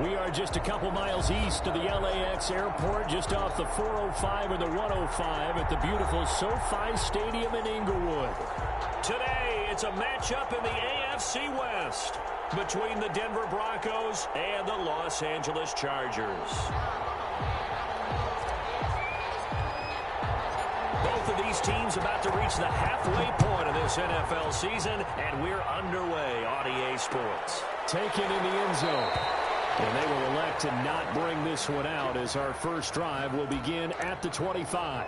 We are just a couple miles east of the LAX airport, just off the 405 and the 105 at the beautiful SoFi Stadium in Inglewood. Today, it's a matchup in the AFC West between the Denver Broncos and the Los Angeles Chargers. Both of these teams about to reach the halfway point of this NFL season, and we're underway on EA Sports. Taken in the end zone. And they will elect to not bring this one out as our first drive will begin at the 25.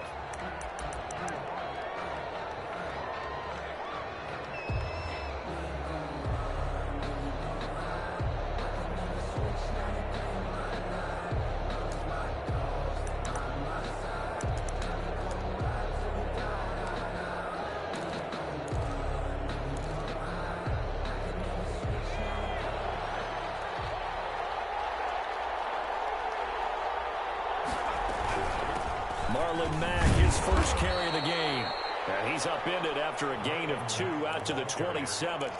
Marlon Mack, his first carry of the game. And he's upended after a gain of 2 out to the 27.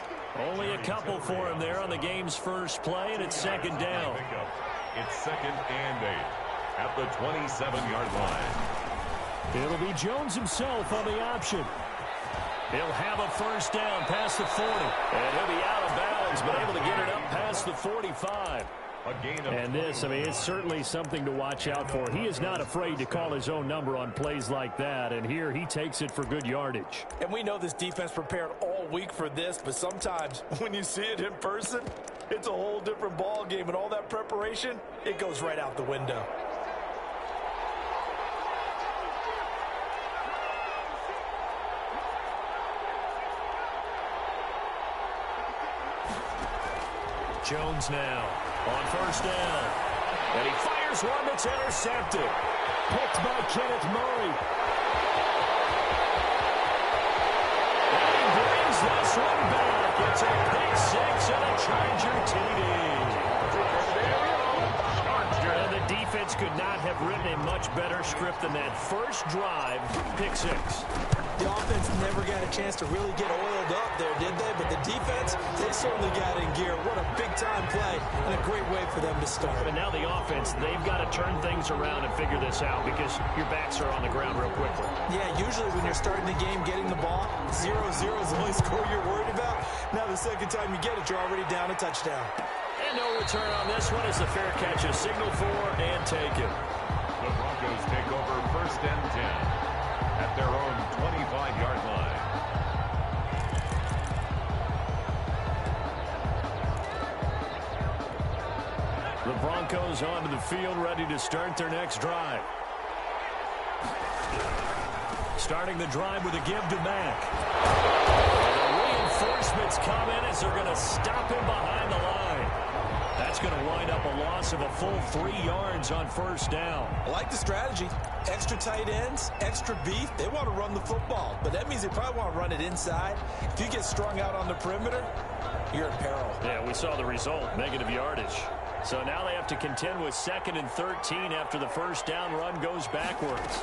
Only a couple for him there on the game's first play, and it's second down. It's 2nd and 8 at the 27-yard line. It'll be Jones himself on the option. He'll have a first down past the 40. And he'll be out of bounds, but able to get it up past the 45. And this, I mean, it's certainly something to watch out for. He is not afraid to call his own number on plays like that, and here he takes it for good yardage. And we know this defense prepared all week for this, but sometimes when you see it in person, it's a whole different ball game, and all that preparation, it goes right out the window. Jones now on first down. And he fires one that's intercepted. Picked by Kenneth Murray. And he brings this one back. It's a pick 6 and a Charger TD. And the defense could not have written a much better script than that first drive, pick 6. The offense never got a chance to really get oiled up there, did they? But the defense, they certainly got in gear. What a big-time play and a great way for them to start. But now the offense, they've got to turn things around and figure this out because your backs are on the ground real quickly. Yeah, usually when you're starting the game, getting the ball, 0-0 is the only score you're worried about. Now the second time you get it, you're already down a touchdown. And no return on this one as the fair catch is signaled for and taken. The Broncos take over 1st and 10. At their own 25-yard line. The Broncos onto the field, ready to start their next drive. Starting the drive with a give to Mack. The reinforcements come in as they're going to stop him behind the line. That's going to wind up a loss of a full 3 yards on first down. I like the strategy. Extra tight ends, extra beef. They want to run the football, but that means they probably want to run it inside. If you get strung out on the perimeter, you're in peril. Yeah, we saw the result, negative yardage. So now they have to contend with 2nd and 13 after the first down run goes backwards.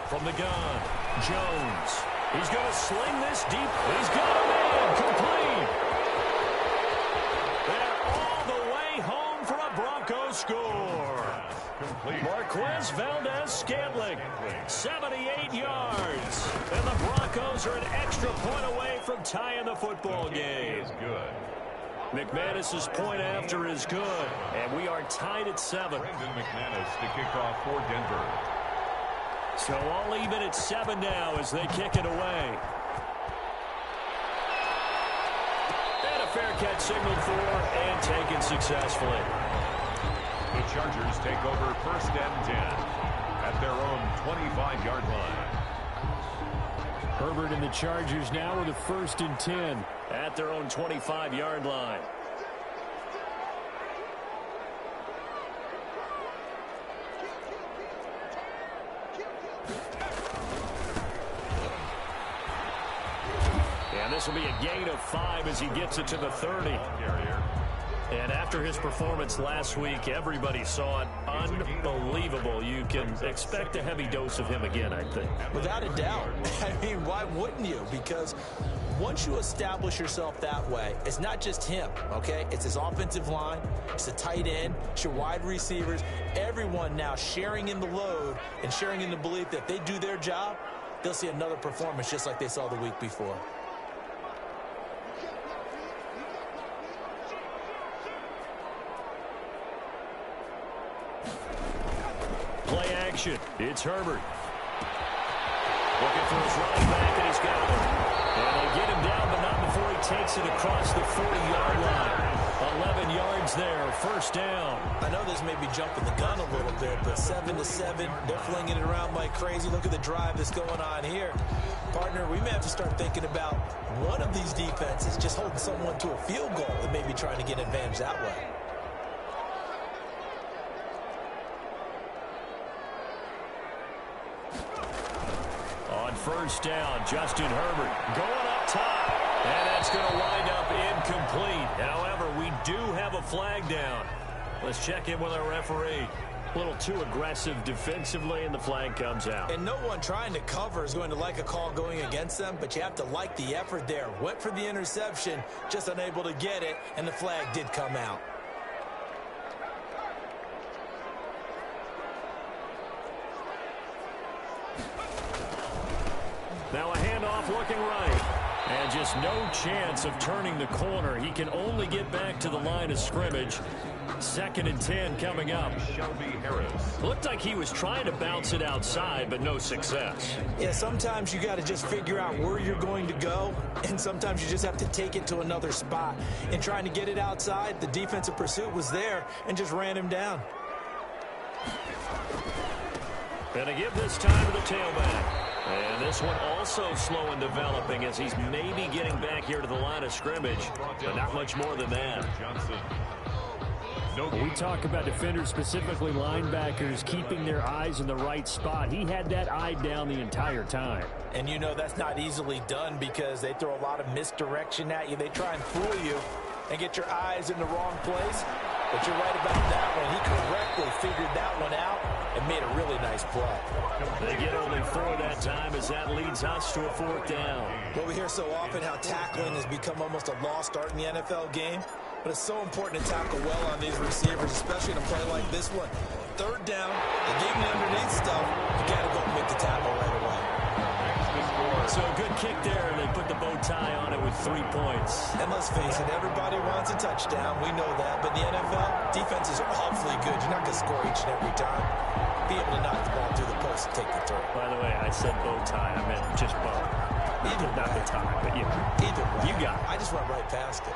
From the gun, Jones. He's going to sling this deep. He's got a man complete. They're all the way home for a Broncos score. Marquez Valdez-Scantling, 78 yards. And the Broncos are an extra point away from tying the football game. Good. McManus's point after is good. And we are tied at 7. Brandon McManus to kick off for Denver. So all even at 7 now as they kick it away. And a fair catch signaled for and taken successfully. The Chargers take over 1st and 10 at their own 25-yard line. Herbert and the Chargers now with a 1st and 10 at their own 25-yard line. And this will be a gain of 5 as he gets it to the 30. And after his performance last week, everybody saw it. Unbelievable. You can expect a heavy dose of him again, I think. Without a doubt. I mean, why wouldn't you? Because once you establish yourself that way, it's not just him, okay? It's his offensive line, it's the tight end, it's your wide receivers, everyone now sharing in the load and sharing in the belief that if they do their job, they'll see another performance just like they saw the week before. Play action. It's Herbert. Looking for his running back, and he's got it. And they get him down, but not before he takes it across the 40-yard line. 11 yards there, first down. I know this may be jumping the gun a little bit, but 7-7, they're flinging it around like crazy. Look at the drive that's going on here. Partner, we may have to start thinking about one of these defenses just holding someone to a field goal and maybe trying to get an advantage that way. On first down, Justin Herbert going up top. And that's going to wind up incomplete. However, we do have a flag down. Let's check in with our referee. A little too aggressive defensively, and the flag comes out. And no one trying to cover is going to like a call going against them, but you have to like the effort there. Went for the interception, just unable to get it, and the flag did come out. Now a handoff looking right. And just no chance of turning the corner. He can only get back to the line of scrimmage. 2nd and 10 coming up. Shelby Harris. Looked like he was trying to bounce it outside, but no success. Yeah, sometimes you got to just figure out where you're going to go, and sometimes you just have to take it to another spot. In trying to get it outside, the defensive pursuit was there and just ran him down. Gonna give this time to the tailback. And this one also slow in developing as he's maybe getting back here to the line of scrimmage, but not much more than that. When we talk about defenders, specifically linebackers, keeping their eyes in the right spot, he had that eye down the entire time. And you know that's not easily done because they throw a lot of misdirection at you. They try and fool you and get your eyes in the wrong place. But you're right about that one. He correctly figured that one out and made a really nice play. They get only 4 that time as that leads us to a 4th down. Well, we hear so often how tackling has become almost a lost art in the NFL game. But it's so important to tackle well on these receivers, especially in a play like this one. 3rd down, they gave me underneath stuff. You got to go and make the tackle right away. So a good kick there, and they put the bow tie on it with 3 points. And let's face it, everybody wants a touchdown. We know that. But in the NFL, defenses are awfully good. You're not going to score each and every time. Be able to knock the ball through the post and take the throw. By the way, I said bow tie. I meant just bow. Either not way. the tie, but yeah. Either way. You got it. I just went right past it.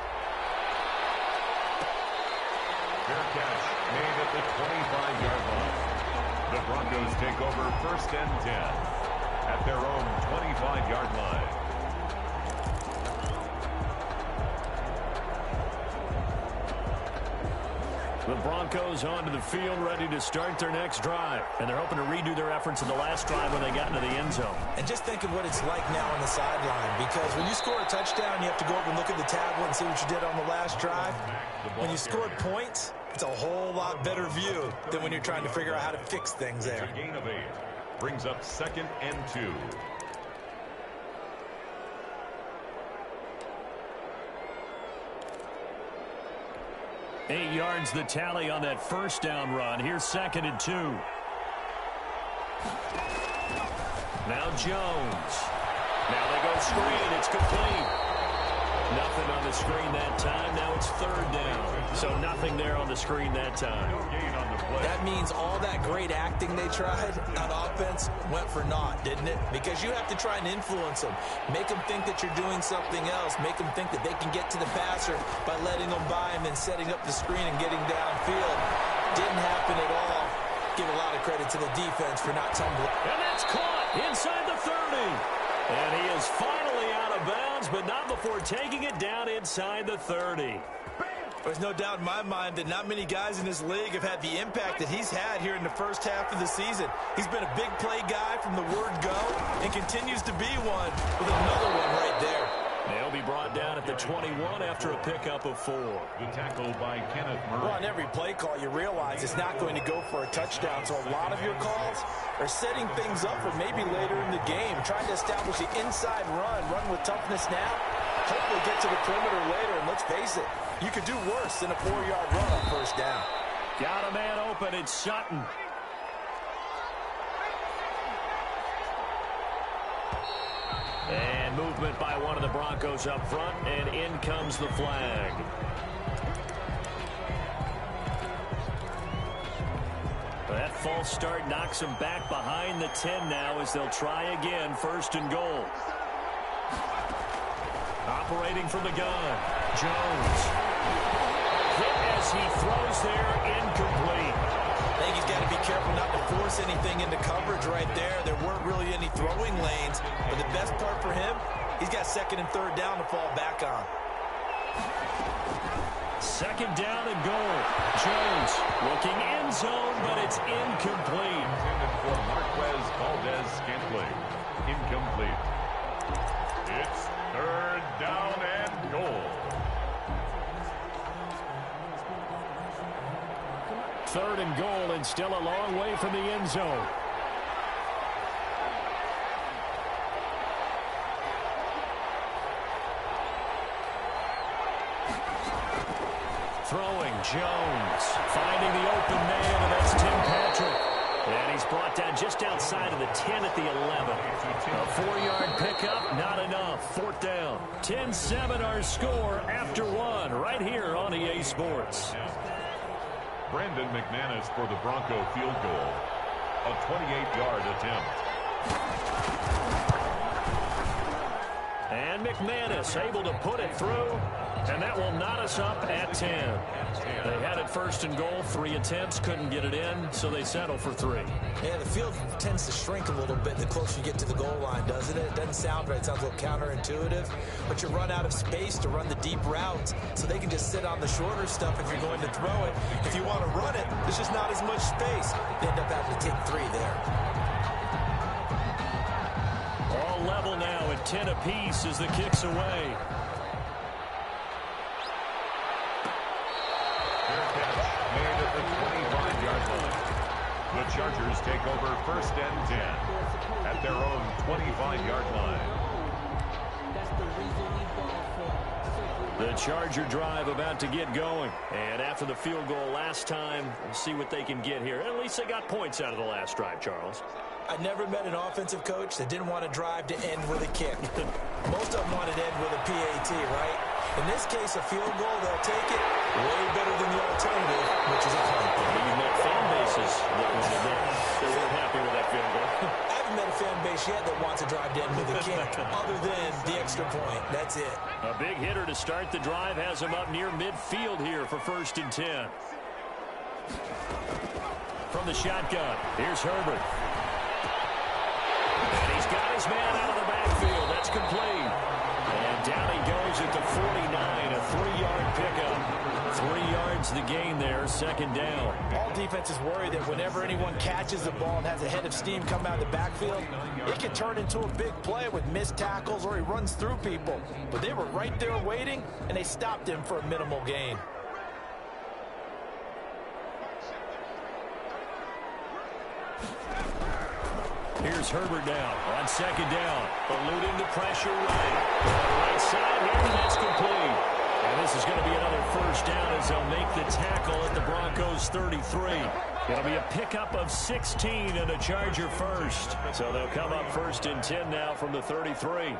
Fair catch made at the 25-yard line. The Broncos take over 1st and 10 at their own 25-yard line. The Broncos onto the field, ready to start their next drive. And they're hoping to redo their efforts in the last drive when they got into the end zone. And just think of what it's like now on the sideline, because when you score a touchdown, you have to go over and look at the tablet and see what you did on the last drive. When you scored points, it's a whole lot better view than when you're trying to figure out how to fix things there. A gain of 8 brings up 2nd and 2. Eight yards the tally on that first down run. Here's 2nd and 2. Now Jones. Now they go screen. It's complete. Nothing on the screen that time. Now it's 3rd down. So nothing there on the screen that time. No gain on the play. That means all that great acting they tried on offense went for naught, didn't it? Because you have to try and influence them. Make them think that you're doing something else. Make them think that they can get to the passer by letting them by him and setting up the screen and getting downfield. Didn't happen at all. Give a lot of credit to the defense for not tumbling. And that's caught inside the 30. And he is finally out of bounds, but not before taking it down inside the 30. There's no doubt in my mind that not many guys in this league have had the impact that he's had here in the first half of the season. He's been a big play guy from the word go and continues to be one with another one right there. They'll be brought down at the 21 after a pickup of 4. The tackle by Kenneth Murray. Well, on every play call, you realize it's not going to go for a touchdown. So a lot of your calls are setting things up for maybe later in the game, trying to establish the inside run with toughness now, hopefully get to the perimeter later. And let's face it, you could do worse than a 4-yard run on first down. Got a man open. It's Sutton. And movement by one of the Broncos up front, and in comes the flag. That false start knocks them back behind the 10 now as they'll try again, first and goal. Operating from the gun, Jones. Hit as he throws there, incomplete. I think he's got to be careful not to force anything into coverage right there. There weren't really any throwing lanes, but the best part for him, he's got second and third down to fall back on. Second down and goal. Jones looking end zone, but it's incomplete. Intended for Marquez Valdez-Scantling. Incomplete. It's third down and goal. Third and goal, and still a long way from the end zone. Throwing, Jones. Finding the open man, and that's Tim Patrick. And he's brought down just outside of the 10 at the 11. A 4-yard pickup, not enough. Fourth down. 10-7 our score after one, right here on EA Sports. Brandon McManus for the Bronco field goal. A 28-yard attempt. And McManus able to put it through, and that will knot us up at 10. They had it first and goal, 3 attempts, couldn't get it in, so they settle for 3. Yeah, the field tends to shrink a little bit the closer you get to the goal line, doesn't it? It doesn't sound right. It sounds a little counterintuitive, but you run out of space to run the deep routes, so they can just sit on the shorter stuff if you're going to throw it. If you want to run it, there's just not as much space. They end up having to take 3 there. All level now at 10 apiece as the kick's away. Made at the 25-yard line. The Chargers take over first and 10 at their own 25-yard line. The Charger drive about to get going. And after the field goal last time, we'll see what they can get here. At least they got points out of the last drive, Charles. I never met an offensive coach that didn't want to drive to end with a kick. Most of them wanted to end with a PAT, right? In this case, a field goal, they'll take it way better than the alternative, which is a punt. You met fan bases that weren't happy with that field goal. I haven't met a fan base yet that wants to drive to end with a kick, other than the extra point. That's it. A big hitter to start the drive has him up near midfield here for first and 10. From the shotgun, here's Herbert. And he's got his man out of the backfield. That's complete. And down he goes at the 49, a 3-yard pickup. 3 yards the gain there, second down. All defenses worry that whenever anyone catches the ball and has a head of steam come out of the backfield, it can turn into a big play with missed tackles or he runs through people. But they were right there waiting, and they stopped him for a minimal gain. Here's Herbert now on second down. Eluding the pressure right side here, and that's complete. And this is going to be another first down as they'll make the tackle at the Broncos 33. It'll be a pickup of 16 and a Charger first. So they'll come up first and 10 now from the 33.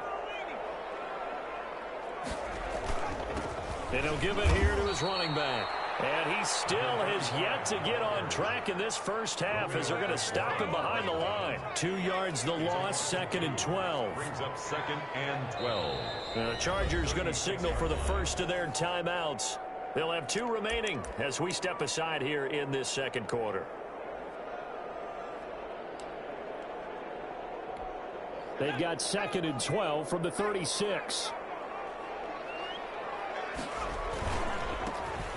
And he'll give it here to his running back. And he still has yet to get on track in this first half as they're going to stop him behind the line. 2 yards the loss, second and 12. Brings up second and 12. The Chargers going to signal for the first of their timeouts. They'll have 2 remaining as we step aside here in this second quarter. They've got second and 12 from the 36.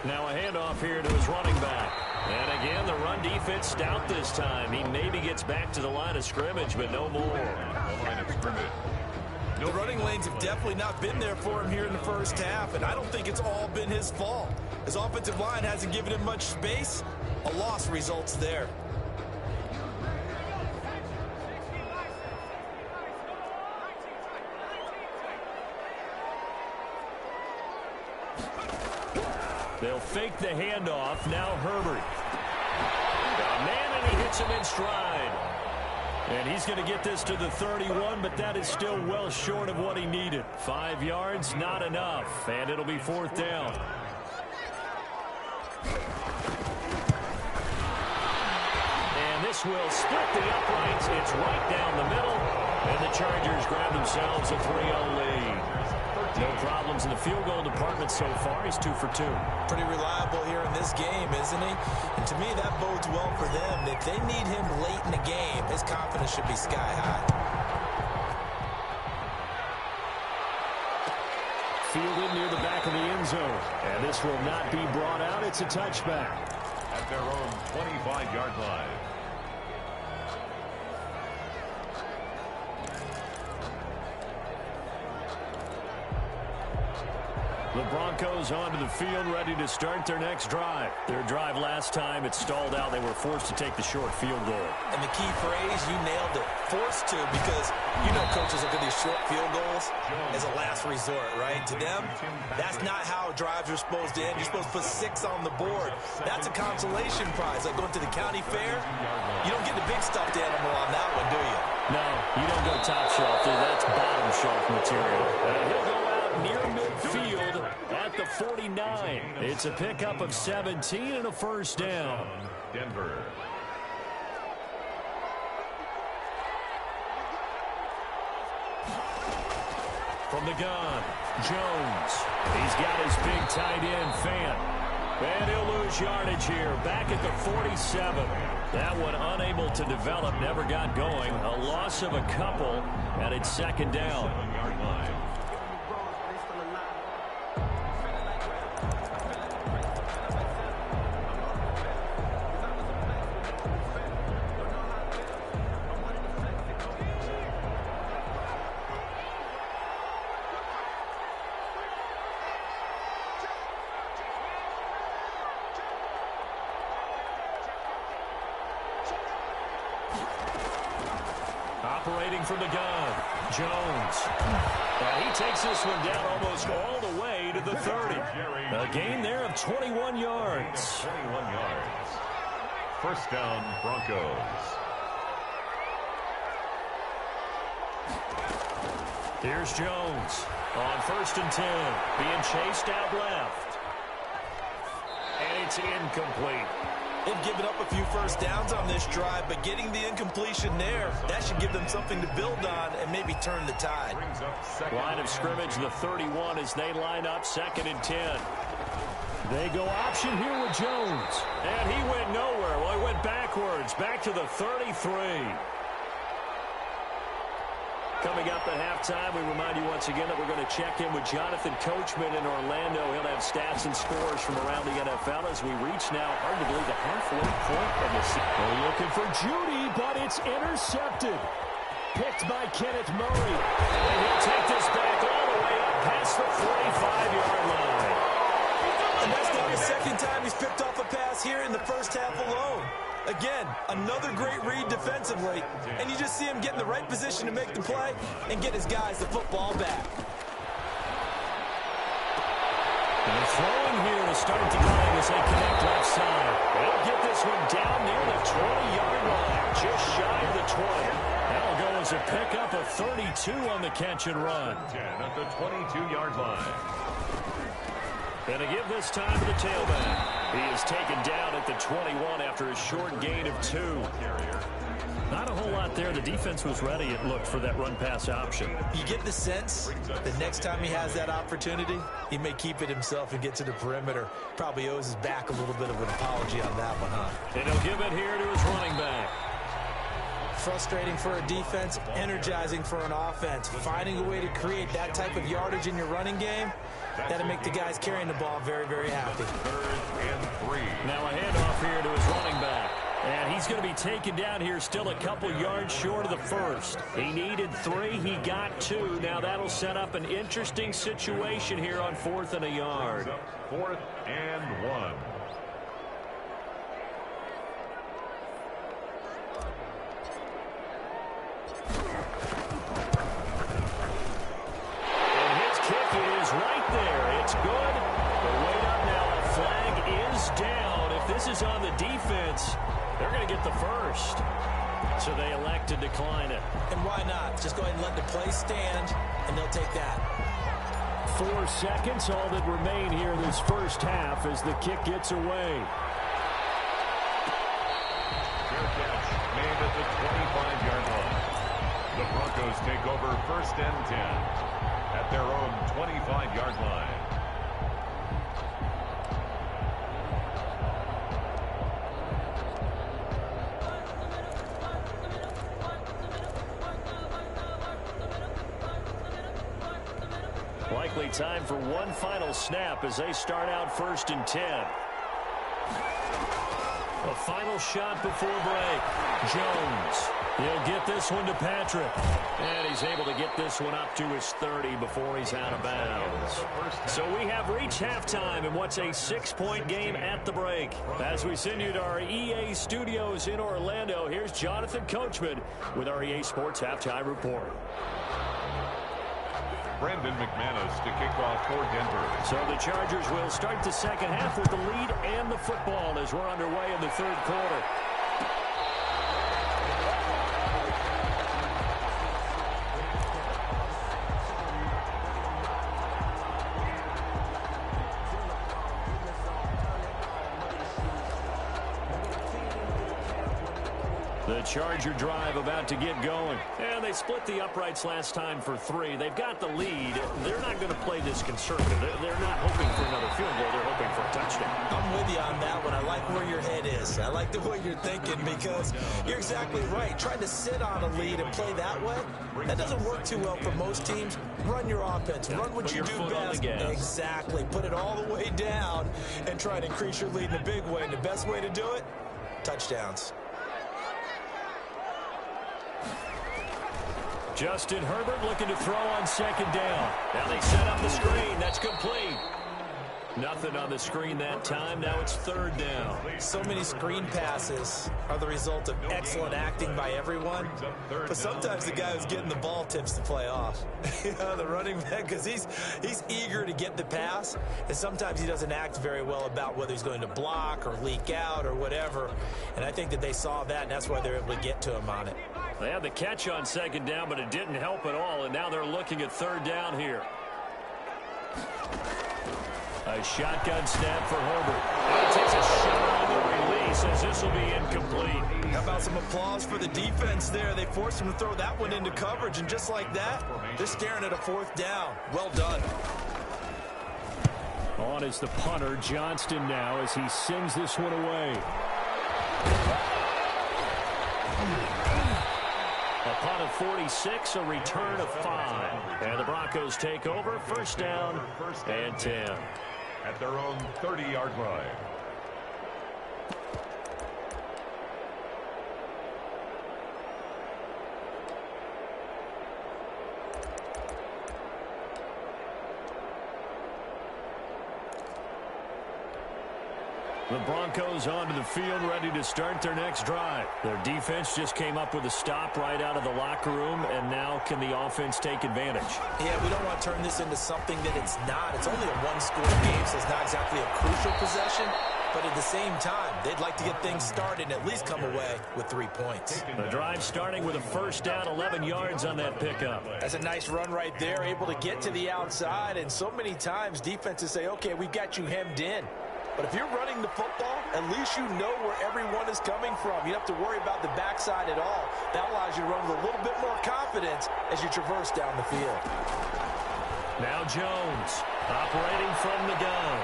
Now a handoff here to his running back. And again, the run defense stout this time. He maybe gets back to the line of scrimmage, but no more. The line of scrimmage. The running lanes have definitely not been there for him here in the first half, and I don't think it's all been his fault. His offensive line hasn't given him much space. A loss results there. They'll fake the handoff. Now Herbert. Man, and he hits him in stride. And he's going to get this to the 31, but that is still well short of what he needed. 5 yards, not enough. And it'll be 4th down. And this will split the uprights. It's right down the middle. And the Chargers grab themselves a 3-0 lead. No problems in the field goal department so far. He's 2 for 2. Pretty reliable here in this game, isn't he? And to me, that bodes well for them. If they need him late in the game, his confidence should be sky high. Fielded near the back of the end zone. And this will not be brought out. It's a touchback. At their own 25-yard line. The Broncos onto the field, ready to start their next drive. Their drive last time, it stalled out. They were forced to take the short field goal. And the key phrase, you nailed it. Forced to, because you know coaches look at these short field goals as a last resort, right? To them, that's not how drives are supposed to end. You're supposed to put 6 on the board. That's a consolation prize. Like going to the county fair, you don't get the big stuffed animal on that one, do you? No, you don't go top shelf. That's bottom shelf material. He'll go out near midfield at the 49. It's a pickup of 17 and a first down. Denver. From the gun, Jones. He's got his big tight end, Fant. And he'll lose yardage here, back at the 47. That one unable to develop, never got going. A loss of a couple, and it's 2nd down. 7-yard line. Operating from the gun, Jones. And he takes this one down almost all the way to the 30. A gain there of 21 yards. 21 yards. First down, Broncos. Here's Jones on 1st and 10, being chased out left. And it's incomplete. They've given up a few first downs on this drive, but getting the incompletion there, that should give them something to build on and maybe turn the tide. Line of scrimmage, the 31, as they line up 2nd and 10. They go option here with Jones. And he went nowhere. Well, he went backwards, back to the 33. Coming up at halftime, we remind you once again that we're going to check in with Jonathan Coachman in Orlando. He'll have stats and scores from around the NFL as we reach now, hard to believe, the halfway point of the season. They're looking for Judy, but it's intercepted. Picked by Kenneth Murray. And he'll take this back all the way up past the 45-yard line. And that's not the 2nd time he's picked off a pass here in the first half alone. Again, another great read defensively, and you just see him get in the right position to make the play and get his guys the football back. And they're throwing here to start the drive as they connect left side. They'll get this one down near the 20-yard line, just shy of the 20. That'll go as a pickup of 32 on the catch and run. 10 at the 22-yard line. And to give this time to the tailback. He is taken down at the 21 after a short gain of 2. Not a whole lot there. The defense was ready, it looked, for that run-pass option. You get the sense that next time he has that opportunity, he may keep it himself and get to the perimeter. Probably owes his back a little bit of an apology on that one, huh? And he'll give it here to his running back. Frustrating for a defense, energizing for an offense. Finding a way to create that type of yardage in your running game, that'll make the guys carrying the ball very, very happy. 3rd and 3. Now a handoff here to his running back. And he's going to be taken down here still a couple yards short of the first. He needed 3. He got 2. Now that'll set up an interesting situation here on 4th and a yard. 4th and 1. And his kick is right there. It's good. The wait up now, a flag is down. If this is on the defense, they're going to get the first. So they elect to decline it. And why not? Just go ahead and let the play stand, and they'll take that. 4 seconds, all that remain here this first half as the kick gets away. Fair catch made at the 25-yard line. The Broncos take over 1st and 10 at their own 25-yard line. Likely time for one final snap as they start out 1st and 10. A final shot before break. Jones. He'll get this one to Patrick. And he's able to get this one up to his 30 before he's out of bounds. So we have reached halftime in what's a 6-point game at the break. As we send you to our EA studios in Orlando, here's Jonathan Coachman with our EA Sports Halftime Report. Brandon McManus to kick off for Denver. So the Chargers will start the second half with the lead and the football as we're underway in the 3rd quarter. The Charger drive about to get going. And they split the uprights last time for 3. They've got the lead. They're not going to play this conservative. They're not hoping for another field goal. They're hoping for a touchdown. I'm with you on that one. I like where your head is. I like the way you're thinking because you're exactly right. Trying to sit on a lead and play that way, that doesn't work too well for most teams. Run your offense. Run what you do best. Exactly. Put it all the way down and try to increase your lead in a big way. And the best way to do it, touchdowns. Justin Herbert looking to throw on 2nd down. Now they set up the screen. That's complete. Nothing on the screen that time. Now it's 3rd down. So many screen passes are the result of excellent acting by everyone. But sometimes the guy who's getting the ball tips the play off. The running back, because he's eager to get the pass. And sometimes he doesn't act very well about whether he's going to block or leak out or whatever. And I think that they saw that, and that's why they're able to get to him on it. They had the catch on 2nd down, but it didn't help at all. And now they're looking at 3rd down here. A shotgun snap for Herbert. And he takes a shot on the release as this will be incomplete. How about some applause for the defense there? They forced him to throw that one into coverage, and just like that, they're staring at a 4th down. Well done. On is the punter, Johnston now, as he sends this one away. A punt of 46, a return of 5. And the Broncos take over, 1st down and 10. At their own 30-yard line. The Broncos onto the field, ready to start their next drive. Their defense just came up with a stop right out of the locker room, and now can the offense take advantage? Yeah, we don't want to turn this into something that it's not. It's only a one-score game, so it's not exactly a crucial possession. But at the same time, they'd like to get things started and at least come away with 3 points. The drive starting with a 1st down, 11 yards on that pickup. That's a nice run right there, able to get to the outside. And so many times defenses say, okay, we've got you hemmed in. But if you're running the football, at least you know where everyone is coming from. You don't have to worry about the backside at all. That allows you to run with a little bit more confidence as you traverse down the field. Now Jones operating from the gun.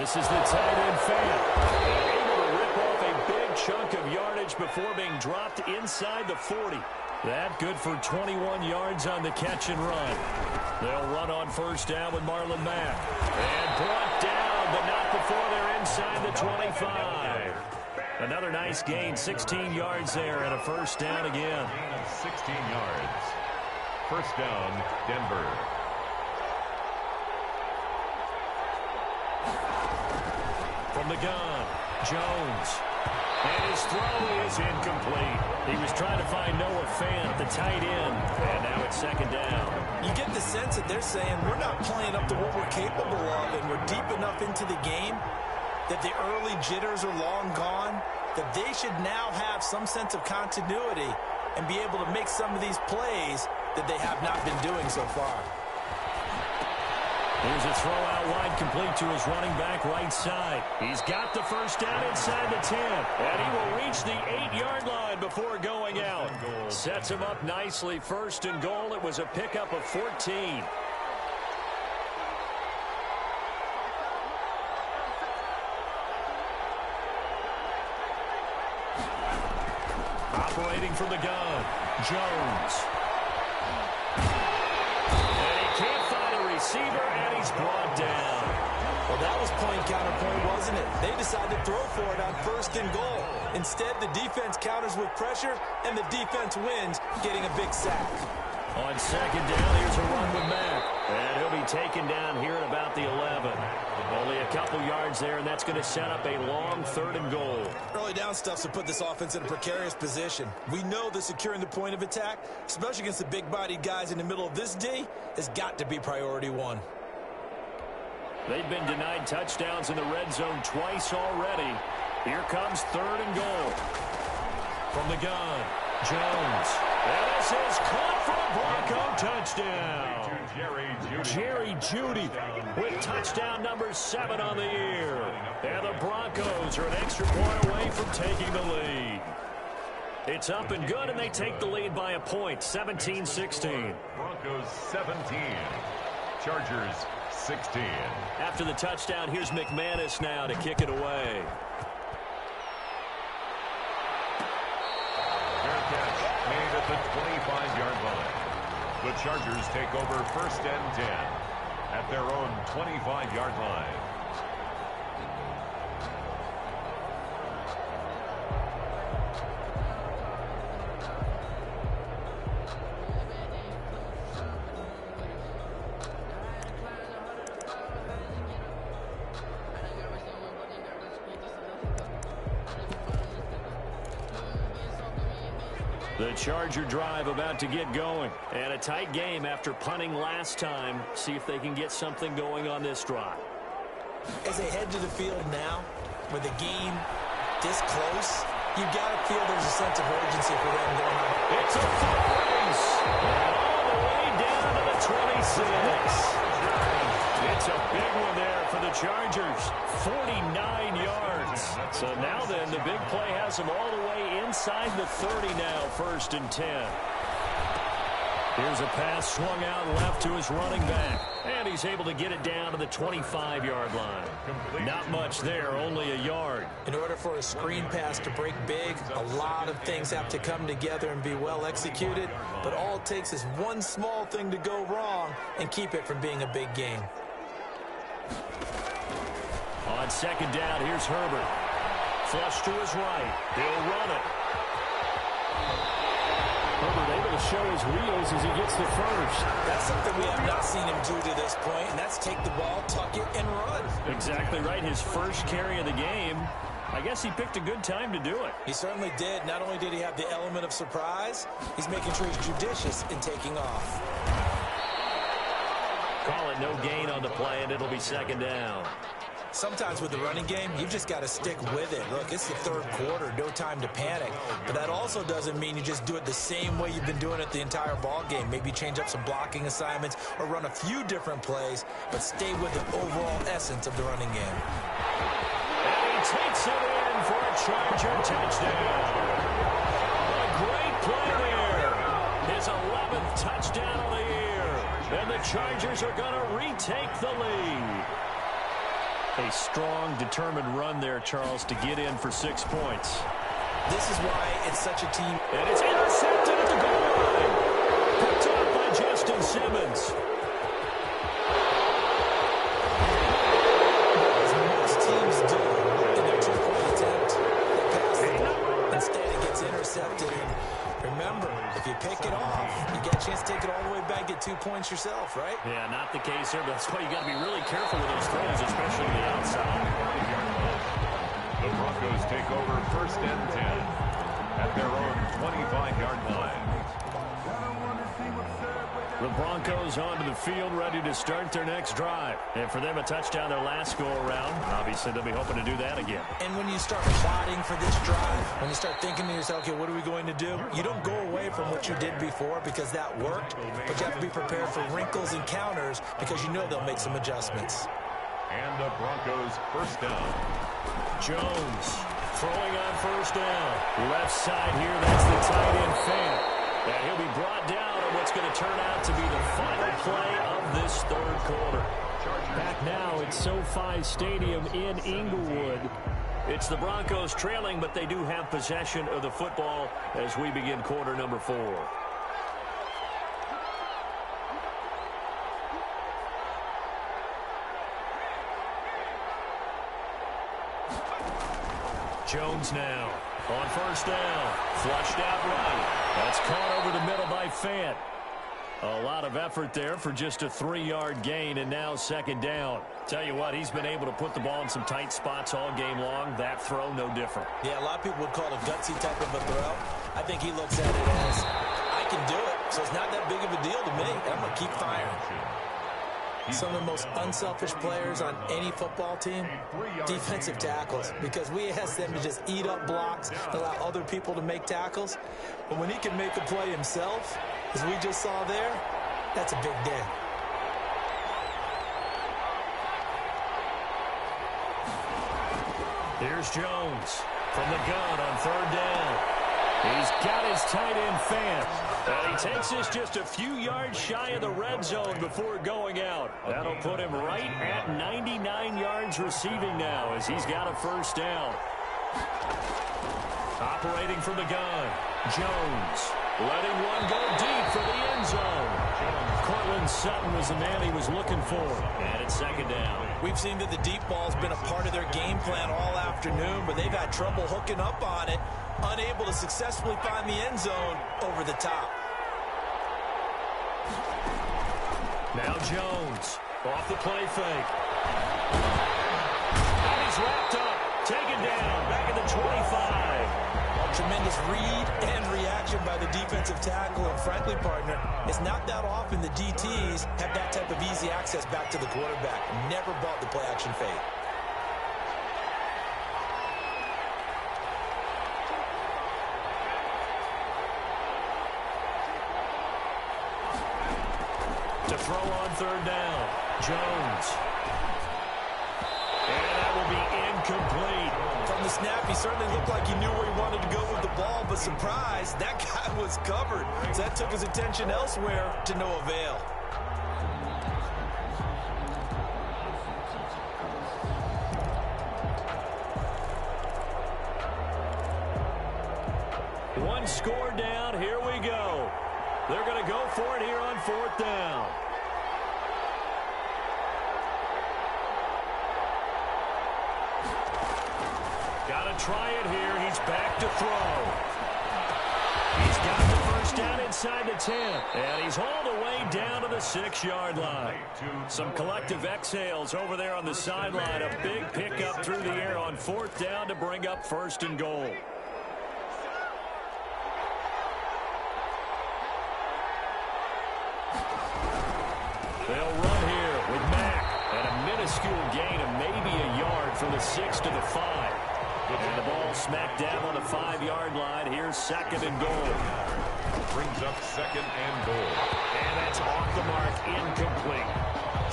This is the tight end fan. Able to rip off a big chunk of yardage before being dropped inside the 40. That good for 21 yards on the catch and run. They'll run on 1st down with Marlon Mack. And brought down, but not before they're inside the 25. Another nice gain, 16 yards there, and a 1st down again. 16 yards. 1st down, Denver. From the gun, Jones. And his throw is incomplete. He was trying to find Noah Fant, the tight end. And now it's second down. You get the sense that they're saying we're not playing up to what we're capable of, and we're deep enough into the game that the early jitters are long gone, that they should now have some sense of continuity and be able to make some of these plays that they have not been doing so far. Here's a throw out wide, complete to his running back right side. He's got the first down inside the 10. And he will reach the 8-yard line before going out. Sets him up nicely. First and goal. It was a pickup of 14. Operating from the gun, Jones. And he can't find a receiver, and he's brought down. Well, that was point counterpoint, wasn't it? They decided to throw for it on first and goal. Instead, the defense counters with pressure, and the defense wins, getting a big sack. On second down, here's a run with Mack. And he'll be taken down here at about the 11. Only a couple yards there, and that's going to set up a long third and goal. Early down stuff to put this offense in a precarious position. We know that securing the point of attack, especially against the big-bodied guys in the middle of this D, has got to be priority one. They've been denied touchdowns in the red zone twice already. Here comes third and goal. From the gun, Jones. And this is caught for a Bronco touchdown. Jerry Jeudy with touchdown number 7 on the year. And the Broncos are an extra point away from taking the lead. It's up and good, and they take the lead by a point, 17-16. Broncos 17, Chargers 16. After the touchdown, here's McManus now to kick it away. Fair catch made at the 25-yard line. The Chargers take over first and 10 at their own 25-yard line. The Charger drive about to get going. And a tight game after punting last time. See if they can get something going on this drive. As they head to the field now, with the game this close, you got to feel there's a sense of urgency for them going on. It's a foot race. And all the way down to the 26. It's a big one there for the Chargers. 49 yards. So now then, the big play has them all the way inside the 30 now, first and 10. Here's a pass swung out left to his running back. And he's able to get it down to the 25-yard line. Not much there, only a yard. In order for a screen pass to break big, a lot of things have to come together and be well executed. But all it takes is one small thing to go wrong and keep it from being a big game. On second down, here's Herbert. Flush to his right. He'll run it. Herbert able to show his wheels as he gets the first. That's something we have not seen him do to this point, and that's take the ball, tuck it, and run. Exactly right. His first carry of the game. I guess he picked a good time to do it. He certainly did. Not only did he have the element of surprise, he's making sure he's judicious in taking off. Call it no gain on the play, and it'll be second down. Sometimes with the running game, you've just got to stick with it. Look, it's the third quarter, no time to panic. But that also doesn't mean you just do it the same way you've been doing it the entire ball game. Maybe change up some blocking assignments or run a few different plays, but stay with the overall essence of the running game. And he takes it in for a Charger touchdown. A great play there. His 11th touchdown of the year. And the Chargers are going to retake the lead. A strong, determined run there, Charles, to get in for 6 points. This is why it's such a team. And it's intercepted at the goal line. Picked up by Justin Simmons. As most teams do in their two-point attempt, they pass the ball. Instead, it gets intercepted. And remember, if you pick it off, you get a chance to take it all the way back, get 2 points yourself, right? Yeah, not the case here, but that's why you got to be really careful with those throws, especially to the outside. The Broncos take over 1st and 10 at their own 25-yard line. The Broncos onto the field, ready to start their next drive. And for them, a touchdown their last go-around. Obviously, they'll be hoping to do that again. And when you start plotting for this drive, when you start thinking to yourself, okay, what are we going to do? You don't go away from what you did before because that worked, but you have to be prepared for wrinkles and counters because you know they'll make some adjustments. And the Broncos 1st down. Jones throwing on 1st down. Left side here, that's the tight end Fant. And he'll be brought down on what's going to turn out to be the final play of this 3rd quarter. Back now at SoFi Stadium in Inglewood. It's the Broncos trailing, but they do have possession of the football as we begin quarter number 4. Jones now on 1st down. Flushed out right. That's caught over the middle by Fant. A lot of effort there for just a 3-yard gain, and now 2nd down. Tell you what, he's been able to put the ball in some tight spots all game long. That throw, no different. Yeah, a lot of people would call it a gutsy type of a throw. I think he looks at it as, I can do it, so it's not that big of a deal to me. I'm going to keep firing. Some of the most unselfish players on any football team, defensive tackles, because we ask them to just eat up blocks, allow other people to make tackles. But when he can make a play himself, as we just saw there, that's a big day. Here's Jones from the gun on 3rd down. He's got his tight end Fant. And he takes this just a few yards shy of the red zone before going out. That'll put him right at 99 yards receiving now as he's got a 1st down. Operating from the gun, Jones letting one go deep for the end zone. Cortland Sutton was the man he was looking for. And it's 2nd down. We've seen that the deep ball's been a part of their game plan all afternoon, but they've had trouble hooking up on it, unable to successfully find the end zone over the top. Now Jones off the play fake. And he's wrapped up, taken down, back at the 25. Tremendous read and reaction by the defensive tackle, and frankly, partner, it's not that often the DTs have that type of easy access back to the quarterback. Never bought the play action fake. To throw on 3rd down, Jones. And that will be incomplete. From the snap, he certainly looked like he knew where he wanted to go with the ball, but surprise, that guy was covered. So that took his attention elsewhere to no avail. One score down, here we go. They're going to go for it here on 4th down. Got to try it here. He's back to throw. He's got the 1st down inside the 10. And he's hauled away down to the 6-yard line. Some collective exhales over there on the sideline. A big pickup through the air on 4th down to bring up 1st and goal. They'll run here with Mack. And a minuscule gain of maybe a yard from the 6 to the 5. And the ball smacked down on the 5-yard line. Here's 2nd and goal. Brings up 2nd and goal. And that's off the mark, incomplete.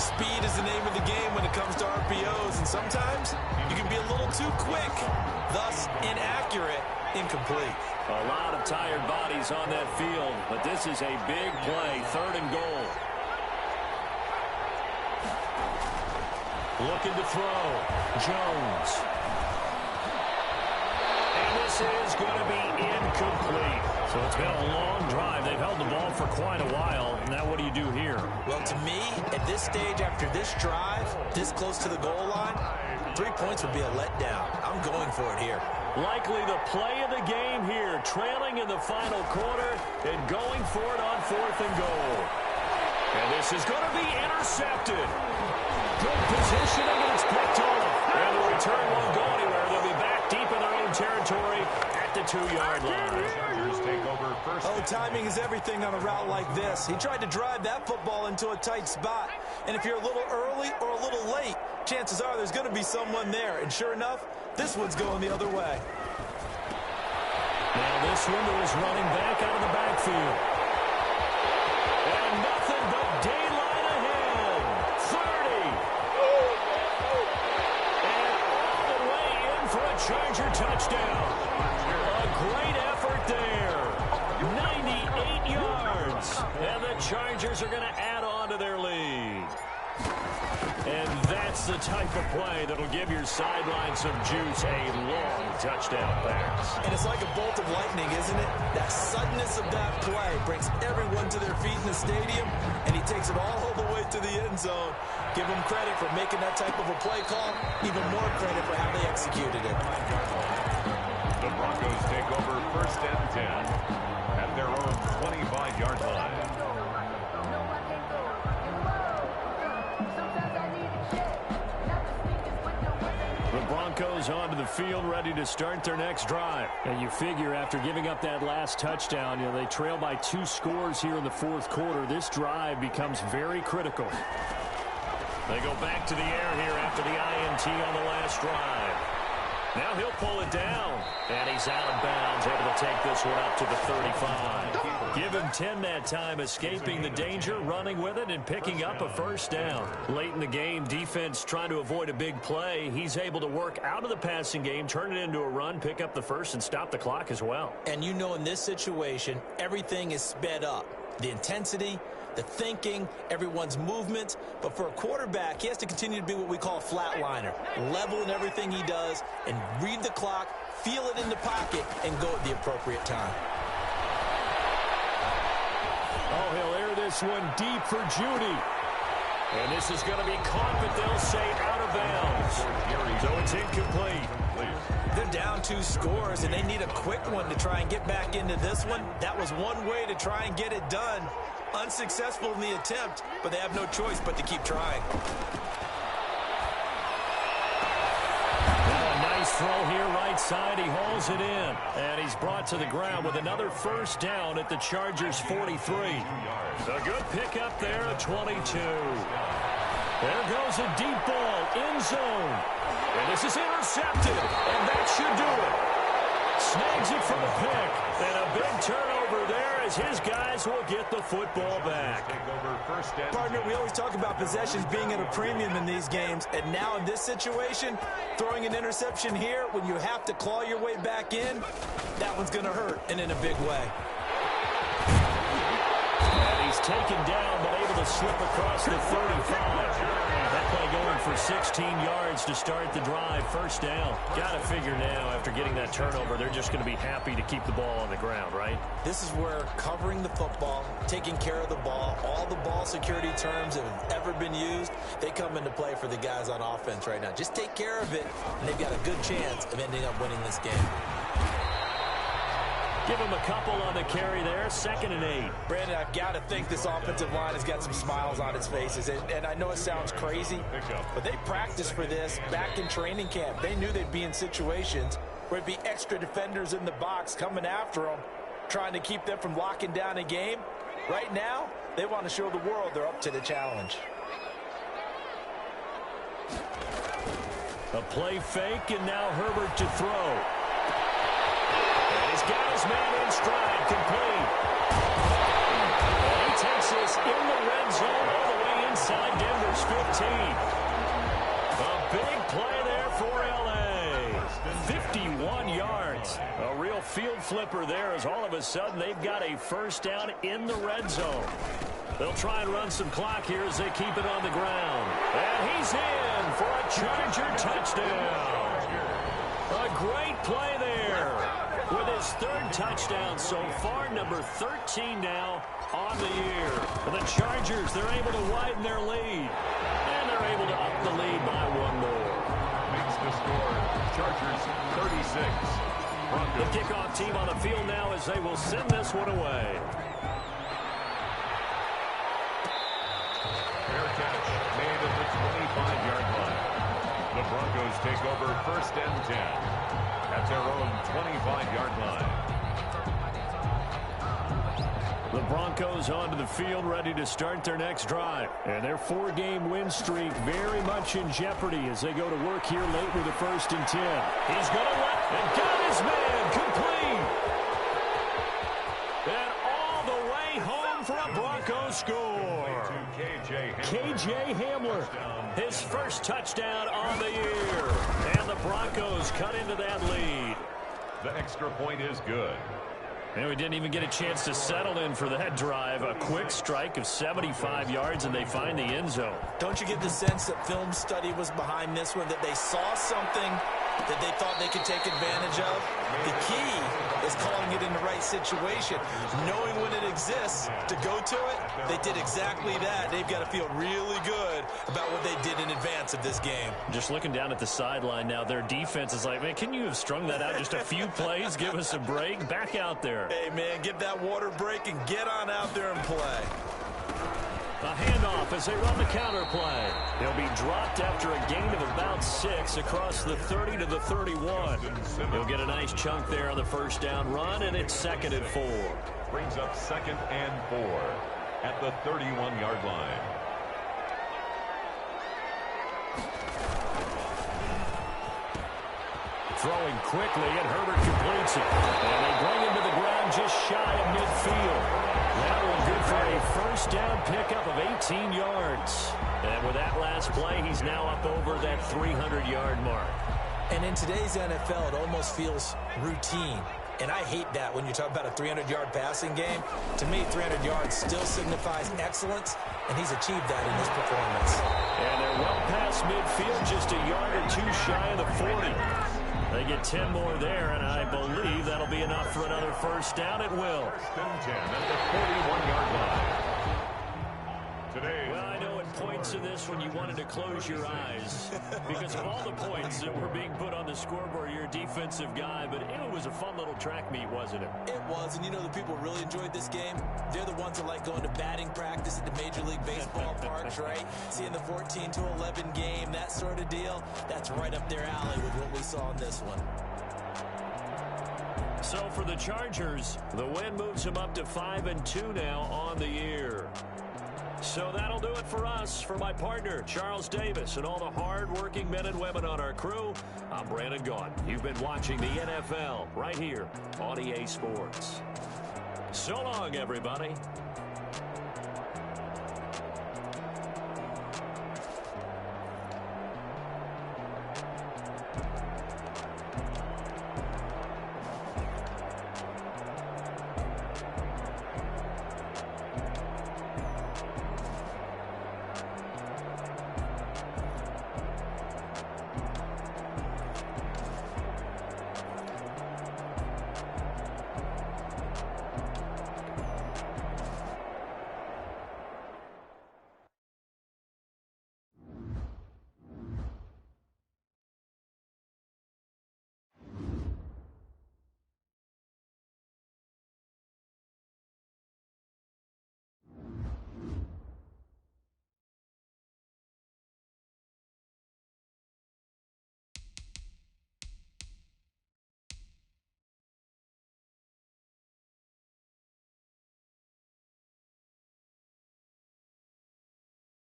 Speed is the name of the game when it comes to RPOs, and sometimes you can be a little too quick, thus inaccurate, incomplete. A lot of tired bodies on that field, but this is a big play, 3rd and goal. Looking to throw, Jones. And this is going to be incomplete. So it's been a long drive. They've held the ball for quite a while. Now what do you do here? Well, to me, at this stage, after this drive, this close to the goal line, 3 points would be a letdown. I'm going for it here. Likely the play of the game here, trailing in the final quarter and going for it on 4th and goal. And this is going to be intercepted. Good positioning, and it's picked off. And the return won't go anywhere. They'll be back the 2-yard line. Chargers take over first. Oh, timing is everything on a route like this. He tried to drive that football into a tight spot. And if you're a little early or a little late, chances are there's going to be someone there. And sure enough, this one's going the other way. Now this window is running back out of the backfield. And nothing but daylight ahead. 30. And all the way in for a Charger touchdown. A great effort there. 98 yards. And the Chargers are going to add on to their lead. And that's the type of play that'll give your sideline some juice. A long touchdown pass. And it's like a bolt of lightning, isn't it? That suddenness of that play brings everyone to their feet in the stadium, and he takes it all the way to the end zone. Give him credit for making that type of a play call. Even more credit for how they executed it. The Broncos take over first and 10 at their own 25-yard line. The Broncos onto the field, ready to start their next drive. And you figure after giving up that last touchdown, they trail by 2 scores here in the fourth quarter. This drive becomes very critical. They go back to the air here after the INT on the last drive. Now he'll pull it down, and he's out of bounds, able to take this one up to the 35. Give him 10 that time, escaping the danger, running with it, and picking up a first down. Late in the game, defense trying to avoid a big play. He's able to work out of the passing game, turn it into a run, pick up the first, and stop the clock as well. And you know in this situation, everything is sped up. The intensity, the thinking, everyone's movement. But for a quarterback, he has to continue to be what we call a flatliner. Level in everything he does and read the clock, feel it in the pocket, and go at the appropriate time. Oh, he'll air this one deep for Judy. And this is going to be caught, but they'll say out of bounds. So it's incomplete. They're down 2 scores, and they need a quick one to try and get back into this one. That was one way to try and get it done. Unsuccessful in the attempt, but they have no choice but to keep trying. Nice throw here, right side. He hauls it in. And he's brought to the ground with another first down at the Chargers' 43. A good pickup there at 22. There goes a deep ball, end zone. And this is intercepted, and that should do it. Snags it for the pick, and a big turnover there as his guys will get the football back. Partner, we always talk about possessions being at a premium in these games, and now in this situation, throwing an interception here when you have to claw your way back in, that one's going to hurt, and in a big way. And he's taken down, but able to slip across the 35. That play going for 16 yards to start the drive. First down. Got to figure now, after getting that turnover, they're just going to be happy to keep the ball on the ground, right? This is where covering the football, taking care of the ball, all the ball security terms that have ever been used, they come into play for the guys on offense right now. Just take care of it, and they've got a good chance of ending up winning this game. Give him a couple on the carry there. 2nd and 8. Brandon, I've got to think this offensive line has got some smiles on its faces. And I know it sounds crazy, but they practiced for this back in training camp. They knew they'd be in situations where it'd be extra defenders in the box coming after them, trying to keep them from locking down a game. Right now, they want to show the world they're up to the challenge. A play fake, and now Herbert to throw. He's got his man in stride, complete. And he takes this in the red zone all the way inside Denver's 15. A big play there for L.A. 51 yards. A real field flipper there as all of a sudden they've got a first down in the red zone. They'll try and run some clock here as they keep it on the ground. And he's in for a Charger touchdown. A great play there. With his 3rd touchdown so far, number 13 now on the year. For the Chargers, they're able to widen their lead. And they're able to up the lead by 1 more. Makes the score, Chargers 36. Broncos. The kickoff team on the field now as they will send this one away. Fair catch made at the 25-yard line. The Broncos take over first and 10 at at their own 25-yard line. The Broncos onto the field, ready to start their next drive. And their 4-game win streak very much in jeopardy as they go to work here late with a 1st and 10. He's going to let and got his man complete. And all the way home for a Broncos score. KJ Hamler, his first touchdown on the year. And the Broncos cut into that lead. The extra point is good. And we didn't even get a chance to settle in for that drive. A quick strike of 75 yards, and they find the end zone. Don't you get the sense that film study was behind this one, that they saw something that they thought they could take advantage of? The key is calling it in the right situation, knowing when it exists to go to it. They did exactly that. They've got to feel really good about what they did in advance of this game. Just looking down at the sideline now, their defense is like, man, can you have strung that out just a few plays? Give us a break. Back out there. Hey, man, give that water break and get on out there and play. A handoff as they run the counter play. They'll be dropped after a gain of about 6 across the 30 to the 31. He'll get a nice chunk there on the first down run, and it's 2nd and 4. Brings up 2nd and 4 at the 31-yard line. Throwing quickly, and Herbert completes it. And they bring him to the ground just shy of midfield. That one good for a first down pickup of 18 yards. And with that last play, he's now up over that 300-yard mark. And in today's NFL, it almost feels routine. And I hate that when you talk about a 300-yard passing game. To me, 300 yards still signifies excellence, and he's achieved that in this performance. And they're well past midfield, just a yard or two shy of the 40. They get 10 more there, and I believe that'll be enough for another first down. It will. 1st and 10 at the 41-yard line. Today. Well, I know at points in this when you wanted to close your eyes because of all the points that were being put on the scoreboard. You're a defensive guy, but it was a fun little track meet, wasn't it? It was, and you know the people really enjoyed this game? They're the ones that like going to batting practice at the Major League Baseball parks, right? Seeing the 14-11 game, that sort of deal. That's right up their alley with what we saw in this one. So for the Chargers, the win moves them up to 5-2 now on the year. So that'll do it for us. For my partner, Charles Davis, and all the hard-working men and women on our crew, I'm Brandon Gaudin. You've been watching the NFL right here on EA Sports. So long, everybody.